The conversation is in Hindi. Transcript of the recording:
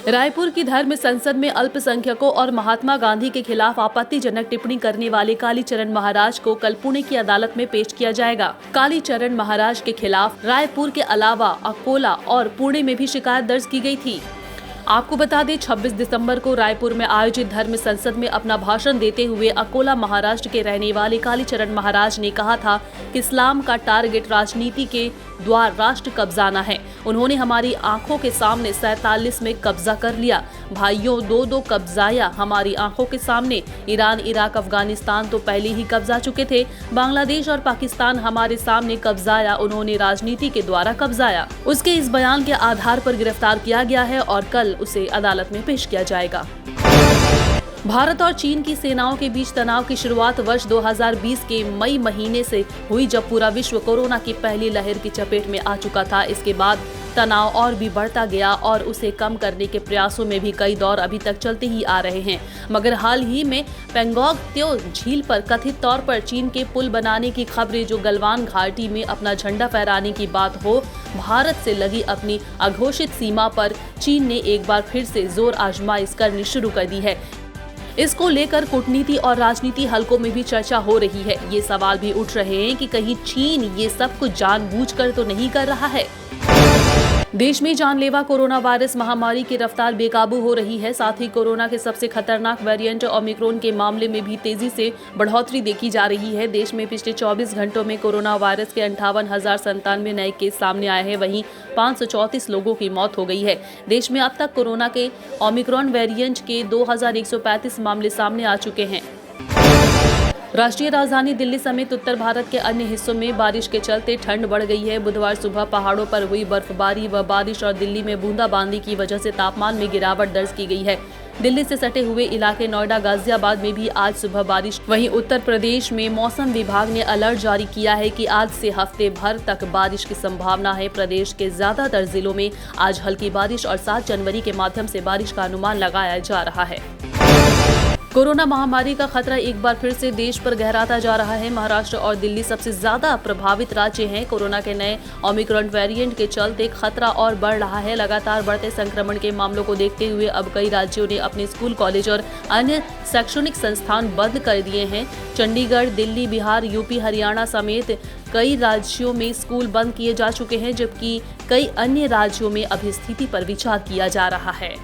रायपुर की धर्म संसद में अल्पसंख्यकों और महात्मा गांधी के खिलाफ आपत्तिजनक टिप्पणी करने वाले कालीचरण महाराज को कल पुणे की अदालत में पेश किया जाएगा। कालीचरण महाराज के खिलाफ रायपुर के अलावा अकोला और पुणे में भी शिकायत दर्ज की गई थी। आपको बता दें 26 दिसंबर को रायपुर में आयोजित धर्म संसद में अपना भाषण देते हुए अकोला महाराष्ट्र के रहने वाले कालीचरण महाराज ने कहा था कि इस्लाम का टारगेट राजनीति के द्वार राष्ट्र कब्जाना है। उन्होंने हमारी आंखों के सामने 47 में कब्जा कर लिया। भाइयों, दो कब्जाया हमारी आंखों के सामने। ईरान, इराक, अफगानिस्तान तो पहले ही कब्जा चुके थे। बांग्लादेश और पाकिस्तान हमारे सामने कब्जाया, उन्होंने राजनीति के द्वारा कब्जाया। उसके इस बयान के आधार पर गिरफ्तार किया गया है और कल उसे अदालत में पेश किया जाएगा। भारत और चीन की सेनाओं के बीच तनाव की शुरुआत वर्ष 2020 के मई महीने से हुई, जब पूरा विश्व कोरोना की पहली लहर की चपेट में आ चुका था। इसके बाद तनाव और भी बढ़ता गया और उसे कम करने के प्रयासों में भी कई दौर अभी तक चलते ही आ रहे हैं। मगर हाल ही में पेंगोंग त्सो झील पर कथित तौर पर चीन के पुल बनाने की खबरें, जो गलवान घाटी में अपना झंडा फहराने की बात हो, भारत से लगी अपनी अघोषित सीमा पर चीन ने एक बार फिर से जोर आजमाइश करनी शुरू कर दी है। इसको लेकर कूटनीति और राजनीति हलकों में भी चर्चा हो रही है। ये सवाल भी उठ रहे हैं कि कहीं चीन ये सब कुछ जानबूझकर तो नहीं कर रहा है। देश में जानलेवा कोरोना वायरस महामारी की रफ्तार बेकाबू हो रही है। साथ ही कोरोना के सबसे खतरनाक वेरिएंट ओमिक्रॉन के मामले में भी तेजी से बढ़ोतरी देखी जा रही है। देश में पिछले 24 घंटों में कोरोना वायरस के 58,097 नए केस सामने आए हैं। वहीं 534 लोगों की मौत हो गई है। देश में अब तक कोरोना के ओमिक्रॉन वेरिएंट के 2135 मामले सामने आ चुके हैं। राष्ट्रीय राजधानी दिल्ली समेत उत्तर भारत के अन्य हिस्सों में बारिश के चलते ठंड बढ़ गई है। बुधवार सुबह पहाड़ों पर हुई बर्फबारी व बारिश और दिल्ली में बूंदाबांदी की वजह से तापमान में गिरावट दर्ज की गई है। दिल्ली से सटे हुए इलाके नोएडा, गाजियाबाद में भी आज सुबह बारिश। वहीं उत्तर प्रदेश में मौसम विभाग ने अलर्ट जारी किया है कि आज से हफ्ते भर तक बारिश की संभावना है। प्रदेश के ज्यादातर जिलों में आज हल्की बारिश और 7 जनवरी के माध्यम से बारिश का अनुमान लगाया जा रहा है। कोरोना महामारी का खतरा एक बार फिर से देश पर गहराता जा रहा है। महाराष्ट्र और दिल्ली सबसे ज्यादा प्रभावित राज्य हैं। कोरोना के नए ओमिक्रॉन वेरिएंट के चलते खतरा और बढ़ रहा है। लगातार बढ़ते संक्रमण के मामलों को देखते हुए अब कई राज्यों ने अपने स्कूल, कॉलेज और अन्य शैक्षणिक संस्थान बंद कर दिए हैं। चंडीगढ़, दिल्ली, बिहार, यूपी, हरियाणा समेत कई राज्यों में स्कूल बंद किए जा चुके हैं, जबकि कई अन्य राज्यों में अभी स्थिति पर विचार किया जा रहा है।